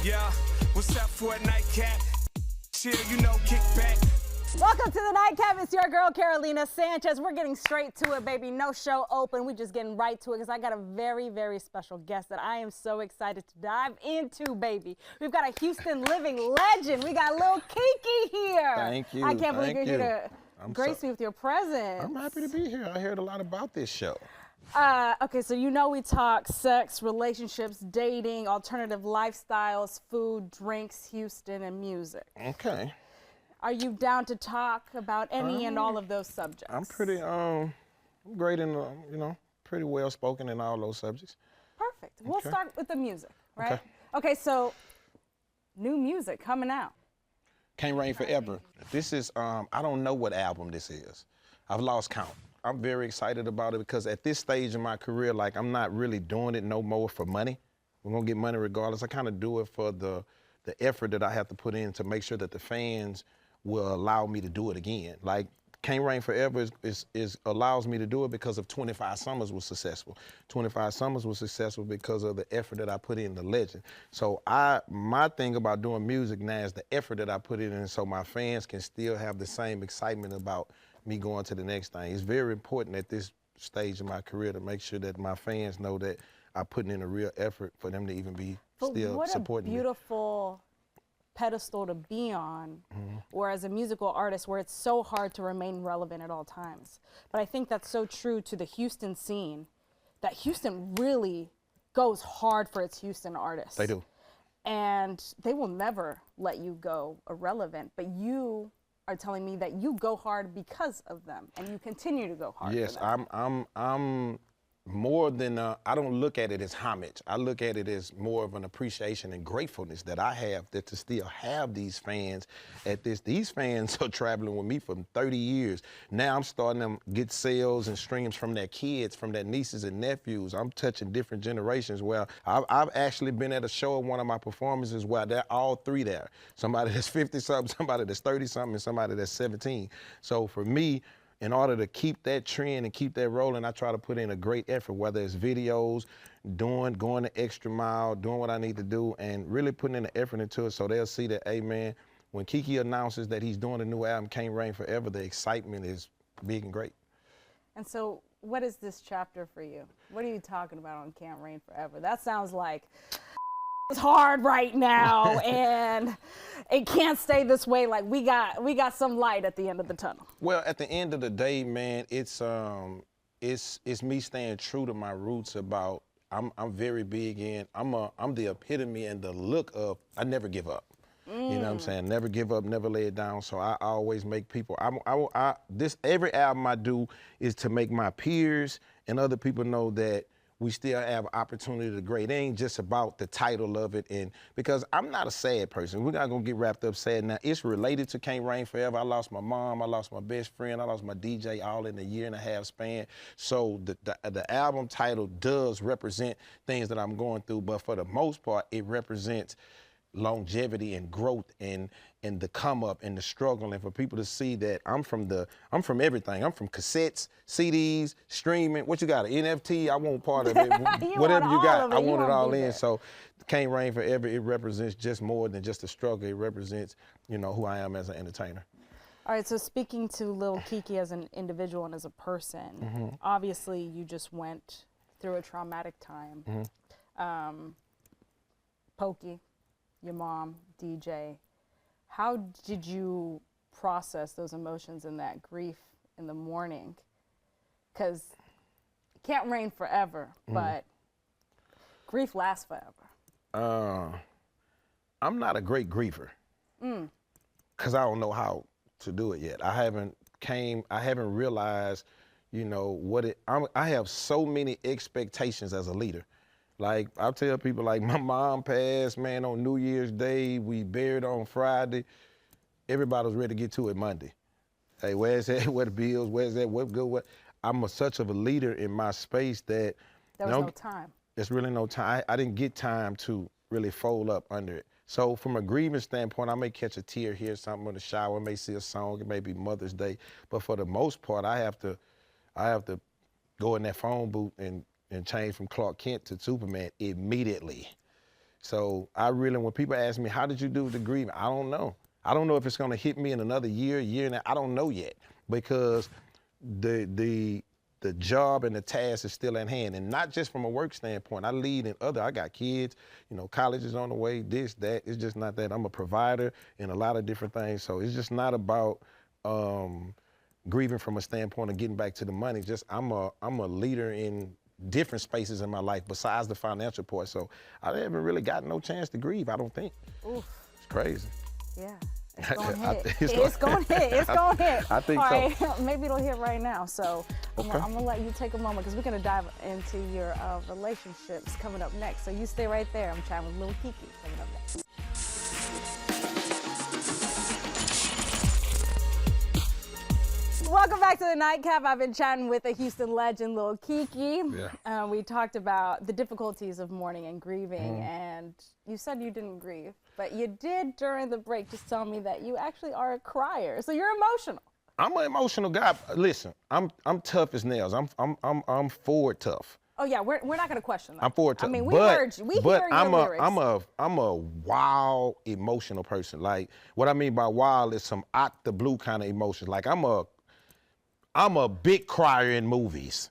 Yeah, what's up for a nightcap? Chill, you know, kick back. Welcome to the Nightcap. It's your girl, Carolina Sanchez. We're getting straight to it, baby. No show open. We're just getting right to it because I got a very, very special guest that I am so excited to dive into, baby. We've got a Houston living legend. We got Lil Keke here. Thank you. I can't believe you're here to grace me with your presence. I'm happy to be here. I heard a lot about this show. Okay, so you know we talk sex, relationships, dating, alternative lifestyles, food, drinks, Houston, and music. Okay. Are you down to talk about any and all of those subjects? I'm pretty great in, pretty well spoken in all those subjects. Perfect. We'll start with the music, right? Okay. Okay, so new music coming out. Can't Rain Forever. This is, I don't know what album this is. I've lost count. I'm very excited about it because at this stage in my career, like, I'm not really doing it no more for money. We're gonna get money regardless. I kind of do it for the effort that I have to put in to make sure that the fans will allow me to do it again. Like, Can't Rain Forever allows me to do it because of 25 Summers was successful. 25 Summers was successful because of the effort that I put in, the legend. So my thing about doing music now is the effort that I put in so my fans can still have the same excitement about me going to the next thing. It's very important at this stage of my career to make sure that my fans know that I'm putting in a real effort for them to even be still supporting me. What a beautiful pedestal to be on, or as a musical artist where it's so hard to remain relevant at all times. But I think that's so true to the Houston scene, that Houston really goes hard for its Houston artists. They do. And they will never let you go irrelevant, but you are telling me that you go hard because of them and you continue to go hard. Yes, for them. I'm more than, I don't look at it as homage. I look at it as more of an appreciation and gratefulness that I have that to still have these fans at this. These fans are traveling with me for 30 years. Now I'm starting to get sales and streams from their kids, from their nieces and nephews. I'm touching different generations. Well, I've actually been at a show at one of my performances where they're all three there. Somebody that's 50-something, somebody that's 30-something, and somebody that's 17. So for me, in order to keep that trend and keep that rolling, I try to put in a great effort, whether it's videos, going the extra mile, doing what I need to do, and really putting in the effort into it so they'll see that, hey, man, when Keke announces that he's doing a new album, Can't Rain Forever, the excitement is big and great. And so what is this chapter for you? What are you talking about on Can't Rain Forever? That sounds like it's hard right now and it can't stay this way. Like we got some light at the end of the tunnel. Well, at the end of the day, man, it's me staying true to my roots about I'm very big in I'm the epitome and the look of I never give up. You know what I'm saying? Never give up, never lay it down. So I always make people, every album I do is to make my peers and other people know that we still have opportunity to grade. It ain't just about the title of it, and because I'm not a sad person. We're not gonna get wrapped up sad now. It's related to Can't Rain Forever. I lost my mom, I lost my best friend, I lost my DJ all in a 1.5 year span. So the album title does represent things that I'm going through, but for the most part, it represents longevity and growth and the come up and the struggle, and for people to see that I'm from everything. I'm from cassettes, CDs, streaming. What you got? An NFT? I want part of it. Whatever you got, I want it all in. So Can't Rain Forever, it represents just more than just a struggle. It represents, who I am as an entertainer. All right, so speaking to Lil Keke as an individual and as a person, obviously you just went through a traumatic time. Pokey, your mom, DJ. How did you process those emotions and that grief in the morning? Because it can't rain forever, but grief lasts forever. I'm not a great griever because I don't know how to do it yet. I haven't realized, I have so many expectations as a leader. Like, I'll tell people, like, my mom passed, man, on New Year's Day. We buried her on Friday. Everybody was ready to get to it Monday. Hey, where's that? Where the bills? Where's that? What good? What? I'm such of a leader in my space that there was no time. There's really no time. I didn't get time to really fold up under it. So from a grieving standpoint, I may catch a tear, hear something in the shower, may see a song, it may be Mother's Day. But for the most part, I have to go in that phone booth and change from Clark Kent to Superman immediately. So when people ask me, how did you do with the grieving? I don't know. I don't know if it's gonna hit me in another year and I don't know yet, because the job and the task is still at hand, and not just from a work standpoint. I lead in I got kids, college is on the way, this, that. It's just not that. I'm a provider in a lot of different things, so it's just not about grieving from a standpoint of getting back to the money. Just I'm a leader in different spaces in my life besides the financial part, so I haven't really gotten no chance to grieve, I don't think. Oof. It's crazy. Yeah. It's going to hit. It's going to hit. It's going to hit. I think All so. Right. Maybe it'll hit right now. So Okay. I'm going to let you take a moment because we're going to dive into your relationships coming up next. So you stay right there. I'm chatting with Lil Keke coming up next. Welcome back to the Nightcap. I've been chatting with a Houston legend, Lil Keke. Yeah. We talked about the difficulties of mourning and grieving, and you said you didn't grieve, but you did during the break just tell me that you actually are a crier, so you're emotional. I'm an emotional guy. Listen, I'm tough as nails. I'm forward tough. Oh yeah, we're not gonna question that. I'm forward tough. I mean, we heard you. We hear your lyrics. I'm a wild emotional person. Like, what I mean by wild is some out the blue kind of emotions. Like, I'm a big crier in movies.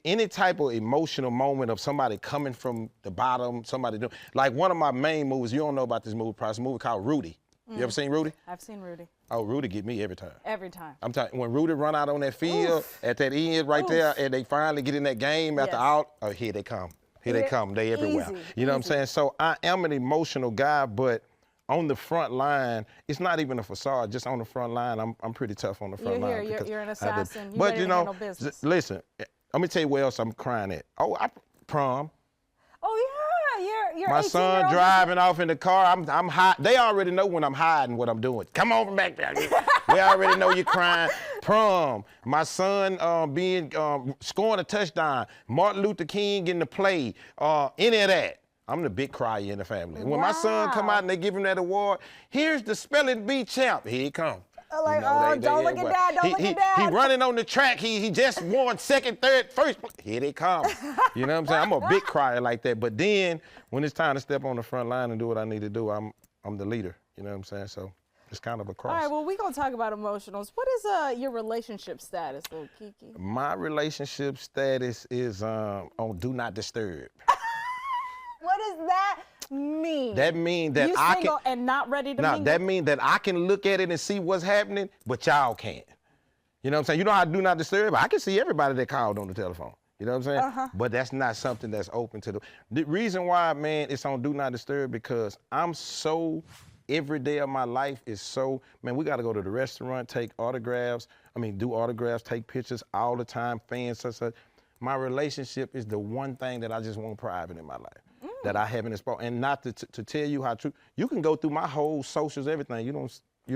Any type of emotional moment of somebody coming from the bottom, somebody doing, like one of my main movies, you don't know about this movie, probably, it's a movie called Rudy. You ever seen Rudy? I've seen Rudy. Oh, Rudy get me every time. Every time. I'm telling you, when Rudy run out on that field, at that end right there, and they finally get in that game after out, oh, here they come. Here they come, they everywhere. Easy, you know what I'm saying? So I am an emotional guy, but on the front line, it's not even a facade. Just on the front line, I'm pretty tough on the front line. You're an assassin. But you know, listen, let me tell you where else I'm crying at. Oh, prom. Oh yeah, you're my son driving off in the car. I'm hot. They already know when I'm hiding what I'm doing. Come on from back there. We already know you're crying. Prom. My son scoring a touchdown. Martin Luther King getting the play. Any of that. I'm the big crier in the family. When my son come out and they give him that award, here's the spelling bee champ. Here he come. Like, don't look at Dad, don't look at Dad. He running on the track. He just won second, third, first. Here they come. You know what I'm saying? I'm a big crier like that. But then when it's time to step on the front line and do what I need to do, I'm the leader. You know what I'm saying? So it's kind of a cross. All right, well, we're going to talk about emotionals. What is your relationship status, Lil Keke? My relationship status is on Do Not Disturb. What does that mean? That means that I can... You single and not ready to mingle? That means that I can look at it and see what's happening, but y'all can't. You know what I'm saying? You know how Do Not Disturb? I can see everybody that called on the telephone. You know what I'm saying? But that's not something that's open to the reason why, man, it's on Do Not Disturb, because I'm so, every day of my life is so, man, we got to go to the restaurant, take autographs. Do autographs, take pictures all the time, fans, such. My relationship is the one thing that I just want private in my life. That I haven't exposed. And not to tell you how true, you can go through my whole socials, everything. You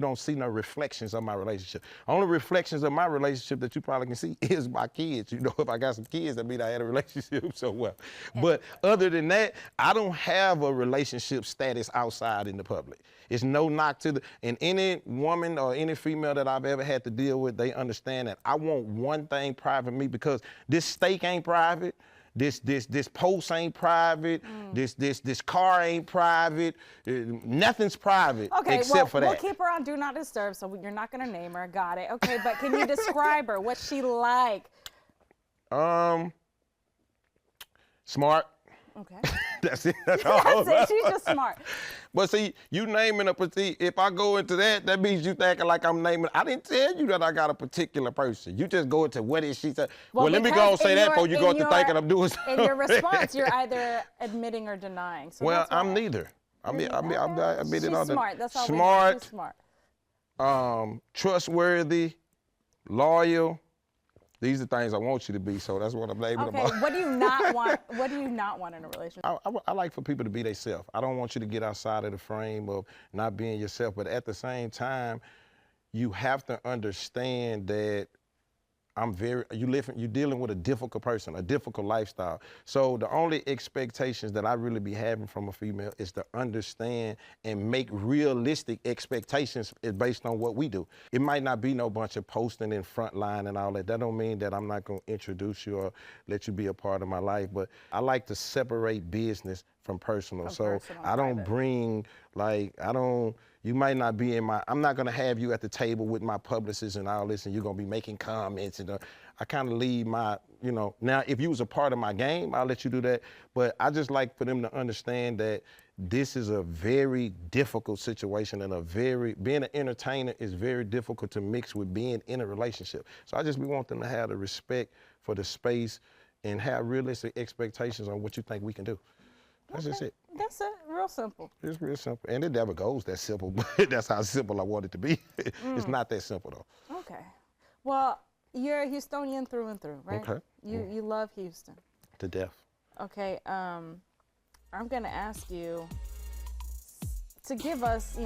don't see no reflections of my relationship. Only reflections of my relationship that you probably can see is my kids. You know, if I got some kids, that means I had a relationship so well. But other than that, I don't have a relationship status outside in the public. It's no knock to and any woman or any female that I've ever had to deal with, they understand that I want one thing private me, because this steak ain't private. This post ain't private. This car ain't private. Nothing's private except for that. We'll keep her on Do Not Disturb, so you're not gonna name her. Got it. Okay, but can you describe her? What's she like? Smart. Okay. That's it. That's all. That's it. She's just smart. But see, you naming a particular, if I go into that means you thinking like I'm naming, I didn't tell you that I got a particular person. You just go into what is she said. Well, let me go and say that before you go into thinking I'm doing something. In your response, you're either admitting or denying. So well, I'm neither. I'm admitting on the smart. That's all smart. She's smart. Trustworthy, loyal. These are things I want you to be, so that's what I'm naming about. Okay, what do you not want? What do you not want in a relationship? I like for people to be themselves. I don't want you to get outside of the frame of not being yourself, but at the same time, you have to understand that you're dealing with a difficult person, a difficult lifestyle. So the only expectations that I really be having from a female is to understand and make realistic expectations based on what we do. It might not be no bunch of posting in front line and all that. That don't mean that I'm not gonna introduce you or let you be a part of my life, but I like to separate business from personal. From So personal, I don't private. bring, like, you might not be I'm not gonna have you at the table with my publicist and all this and you're gonna be making comments and I kind of leave my, now if you was a part of my game, I'll let you do that. But I just like for them to understand that this is a very difficult situation and being an entertainer is very difficult to mix with being in a relationship. So I just want them to have the respect for the space and have realistic expectations on what you think we can do. That's just it. That's it. Real simple. It's real simple. And it never goes that simple, but that's how simple I want it to be. It's not that simple though. Okay. Well, you're a Houstonian through and through, right? Okay. You love Houston. To death. Okay. I'm gonna ask you to give us,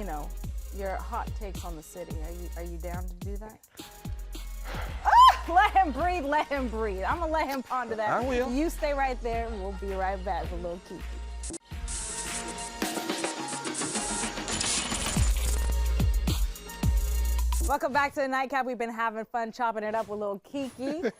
your hot takes on the city. Are you down to do that? Let him breathe, let him breathe. I'm gonna let him ponder that. I will. You stay right there. We'll be right back with Lil Keke. Welcome back to the Nightcap. We've been having fun chopping it up with Lil Keke.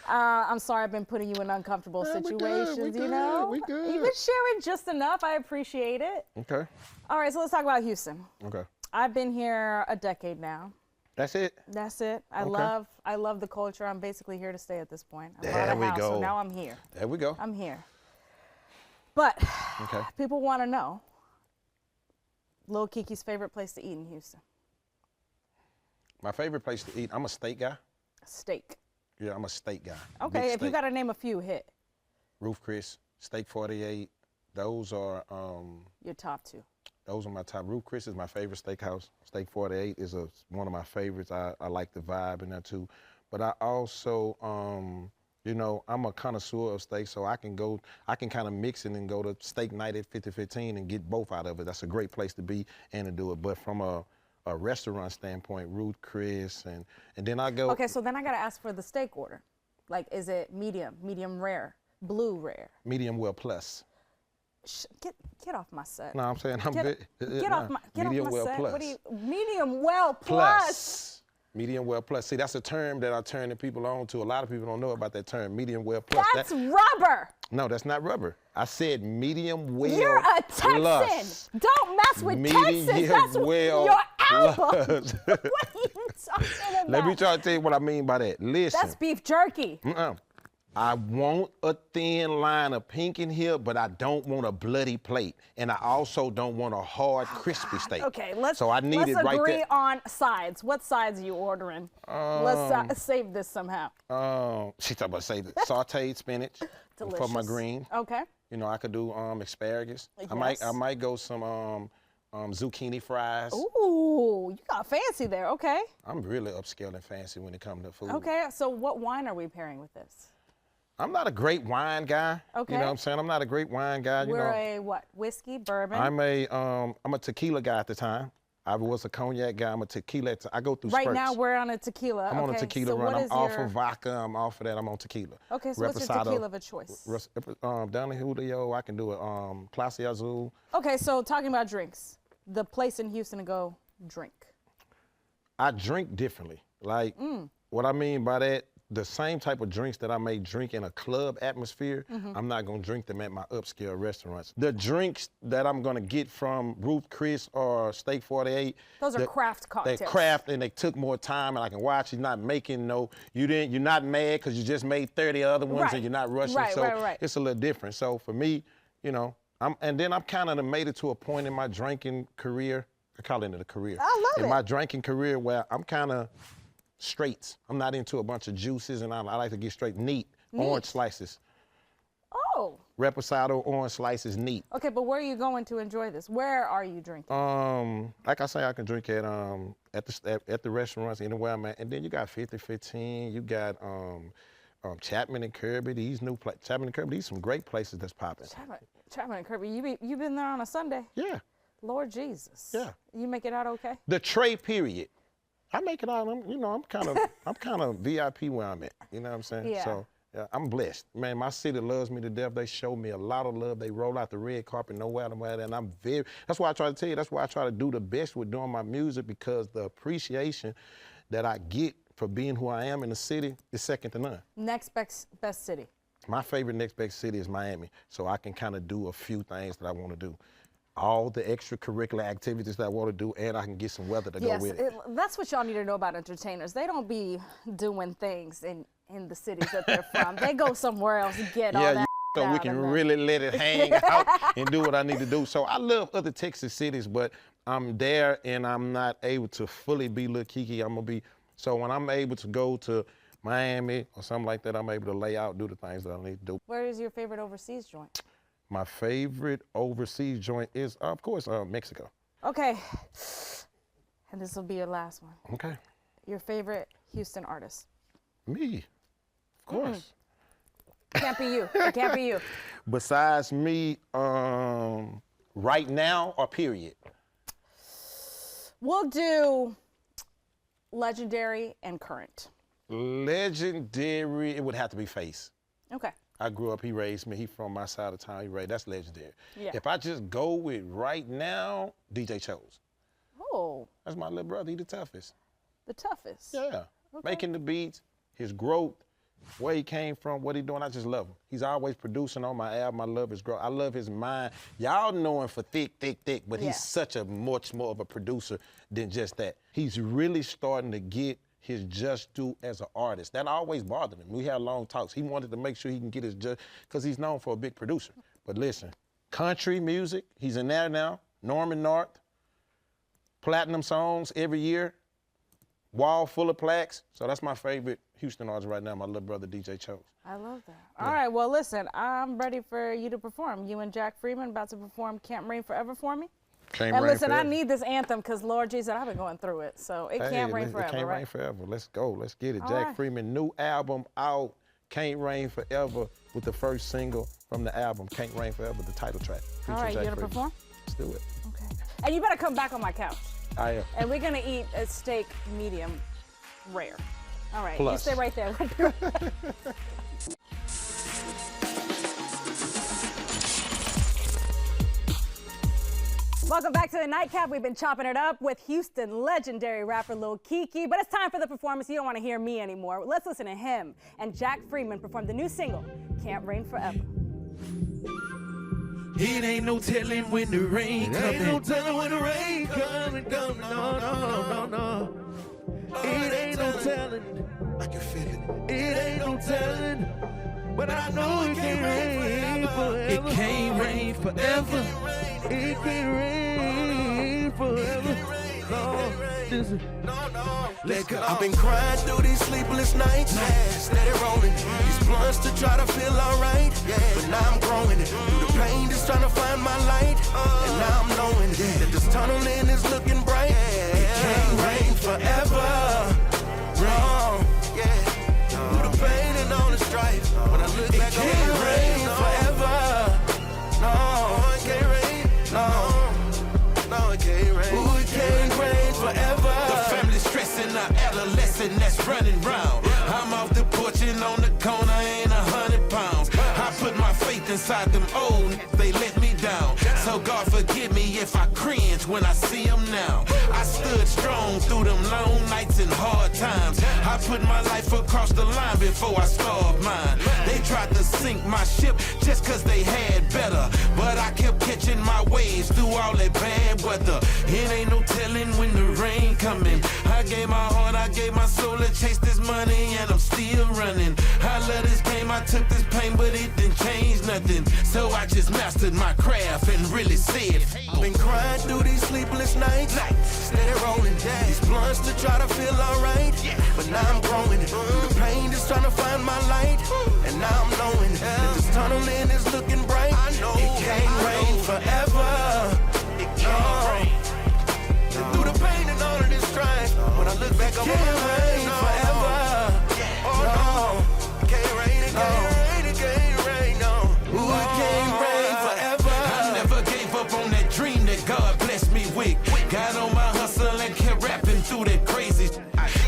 I'm sorry I've been putting you in uncomfortable situations, We good. You've been sharing just enough. I appreciate it. Okay. All right, so let's talk about Houston. Okay. I've been here a decade now. That's it. That's it. I love the culture. I'm basically here to stay at this point. I bought There a we house, go. so now I'm here. There we go. I'm here. But Okay. people want to know Lil Keke's favorite place to eat in Houston. My favorite place to eat, I'm a steak guy. Steak. Yeah, I'm a steak guy. Okay, Big if you steak. got to name a few, hit Roof Chris, Steak 48. Those are your top two. Those are my top. Roof Chris is my favorite steakhouse. Steak 48 is one of my favorites. I like the vibe in there too. But I also, I'm a connoisseur of steak, so I can kind of mix it and go to steak night at 5015 and get both out of it. That's a great place to be and to do it. But from a restaurant standpoint, Roof Chris, and then I go. Okay, so then I got to ask for the steak order. Like, is it medium rare, blue rare? Medium well plus. Get off my set. No, I'm saying Get off my medium well set. plus. What do you medium well plus? Medium well plus. See, that's a term that I turn the people on to. A lot of people don't know about that term, medium well plus. That's rubber. No, that's not rubber. I said medium well You're a Texan. plus. Don't mess with Medium Texas. That's well your album. plus. What are you talking about? Let me try to tell you what I mean by that. Listen. That's beef jerky. I want a thin line of pink in here, but I don't want a bloody plate. And I also don't want a hard, crispy steak. Okay, let's it right agree there. on sides. What sides are you ordering? Let's save this somehow. She talking about save it. Sauteed spinach for my Delicious. green. Okay. I could do asparagus. Yes. I might go some zucchini fries. Ooh, you got fancy there. Okay. I'm really upscale and fancy when it comes to food. Okay, so what wine are we pairing with this? I'm not a great wine guy. Okay. You know what I'm saying? I'm not a great wine guy. We're a what? Whiskey, bourbon? I'm a tequila guy at the time. I was a cognac guy. I'm a tequila. I go through Right spurts. now we're on a tequila. I'm on a tequila so run. what I'm is off of vodka. I'm off of that. I'm on tequila. Okay, so what's your tequila of a choice? Down in Julio, I can do a Clase Azul. Okay, so talking about drinks, the place in Houston to go drink. I drink differently. Like, what I mean by that, the same type of drinks that I may drink in a club atmosphere, I'm not gonna drink them at my upscale restaurants. The drinks that I'm gonna get from Roof Chris or Steak 48, Those are craft cocktails. They're craft and they took more time and I can watch. You're not making you're not mad because you just made 30 other ones Right. and you're not rushing. Right, so right. it's a little different. So for me, and then I've kind of made it to a point in my drinking career. I call it a career. I love it. In my drinking career where I'm kind of straights. I'm not into a bunch of juices, and I like to get straight neat. Orange slices. Oh. Reposado orange slices, neat. Okay, but where are you going to enjoy this? Where are you drinking? Like I say, I can drink at the restaurants anywhere I'm at, and then you got 5015. You got Chapman and Kirby. Chapman and Kirby. These some great places that's popping. Chapman and Kirby. You been there on a Sunday? Yeah. Lord Jesus. Yeah. You make it out okay? The tray period. I make it out. I'm kind of VIP where I'm at. You know what I'm saying? Yeah. So yeah, I'm blessed. Man, my city loves me to death. They show me a lot of love. They roll out the red carpet nowhere, and that's why I try to tell you, that's why I try to do the best with doing my music, because the appreciation that I get for being who I am in the city is second to none. Next best city. My favorite next best city is Miami, so I can kind of do a few things that I want to do. All the extracurricular activities that I want to do, and I can get some weather to go with it. That's what y'all need to know about entertainers. They don't be doing things in the cities that they're from. They go somewhere else and get all that. So we can really let it hang out and do what I need to do. So I love other Texas cities, but I'm there and I'm not able to fully be Lil Keke. So when I'm able to go to Miami or something like that, I'm able to lay out, do the things that I need to do. Where is your favorite overseas joint? My favorite overseas joint is, of course, Mexico. Okay, and this will be your last one. Okay. Your favorite Houston artist? Me, of course. Can't be you. It can't be you. Besides me, right now or period? We'll do legendary and current. Legendary, it would have to be Face. Okay. I grew up, he raised me. He from my side of town, that's legendary. Yeah. If I just go with right now, DJ Chose. Oh. That's my little brother, he the toughest. The toughest? Yeah. Okay. Making the beats, his growth, where he came from, what he doing, I just love him. He's always producing on my album. I love his growth. I love his mind. Y'all know him for thick, but he's such a much more of a producer than just that. He's really starting to get his just due as an artist. That always bothered him. We had long talks. He wanted to make sure he can get his just, because he's known for a big producer. But listen, country music, he's in there now. Norman North, platinum songs every year, wall full of plaques. So that's my favorite Houston artist right now, my little brother, DJ Chose. I love that. Yeah. All right, well, listen, I'm ready for you to perform. You and Jack Freeman about to perform Can't Rain Forever for me? And listen, I need this anthem because Lord Jesus, I've been going through it. So it can't rain forever, It can't rain forever. Let's go. Let's get it. Jack Freeman, new album out. Can't Rain Forever with the first single from the album, Can't Rain Forever, the title track. All right, you gonna perform? Let's do it. Okay. And you better come back on my couch. I am. And we're gonna eat a steak medium rare. All right, Plus. You stay right there. Welcome back to the Nightcap. We've been chopping it up with Houston legendary rapper Lil Keke, but it's time for the performance. You don't want to hear me anymore. Let's listen to him and Jack Freeman perform the new single, Can't Rain Forever. It ain't no telling when the rain coming. Ain't no telling when the rain coming. No. It ain't no telling. I can feel it. It ain't no telling. But I know it can't rain forever. It can't rain forever. It can't rain forever. No, listen. Let go. I've been crying through these sleepless nights. Steady rolling. These blunts to try to feel alright. But now I'm growing it. Through the pain, just trying to find my light. And now I'm knowing that this tunnel in is looking bright. It can't rain forever. Wrong. Through the pain and all the strife. When I look back, it can't rain forever. No, it can't rain. No, it can't rain. Ooh, it can't rain forever. The family stressing, our adolescent that's running round. I'm off the porch and on the corner, ain't 100 pounds. I put my faith inside them old, they let me down. So God forgive me if I cringe when I see them now. I stood strong through them long nights and hard times. I put my life across the line before I starved mine. They tried to sink my ship just cause they had better, but I kept catching my waves through all that bad weather. It ain't no telling when the rain coming. I gave my heart, I gave my soul to chase this money, and I'm still running. I love this game, I took this pain, but it didn't change nothing. So I just mastered my craft and really said, I've been crying through these sleepless nights. Steady rolling. These blunts to try to feel alright. But now I'm growing it. Through the pain, just trying to find my light. And now I'm knowing that this tunnel in is looking bright. It can't rain forever. It can't rain. Through the pain and all of this strife, when I look back, I wanna rain forever. Oh no, it can't rain, it can't rain, it can't rain, no. Ooh, it can't rain forever. I never gave up on that dream that God blessed me with. Got on my hustle and kept rapping through that crazy.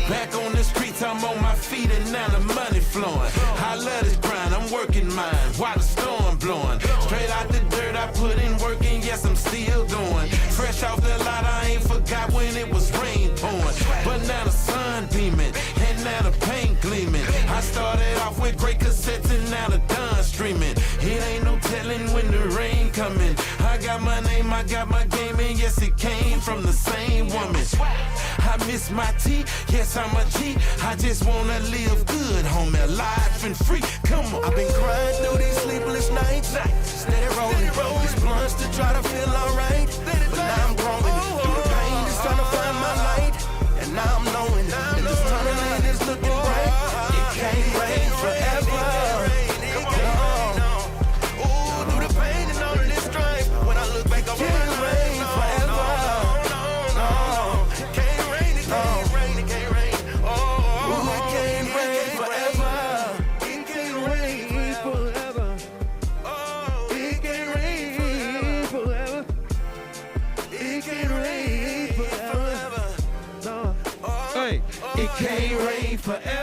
Back on the streets, I'm on my feet and now the money flowing. I love this grind, I'm working mine while the storm blowing. Straight out the dirt, I put in work and yes, I'm still doing. Fresh off the lot, I ain't forgot when it was rain pouring. But now the sun beaming and now the paint gleaming. I started off with great cassettes and now the done fame, I got my game, and yes, it came from the same woman. I miss my tea, yes, I'm a G. I just wanna live good, homie, alive and free. Come on. I've been crying through these sleepless nights, steady rolling these blunts to try to feel alright. But now I'm growing through the pain, just trying to find my light. And now I'm knowing that this tunnel is looking bright. It can't rain forever. Ooh, through the pain and all of this strife, when I look back over my life, forever. Can't rain, it can't rain, it can't rain. Oh, it can't rain forever. It can't rain forever. Oh, it can't rain forever. It can't rain forever. No. Hey, it can't rain forever.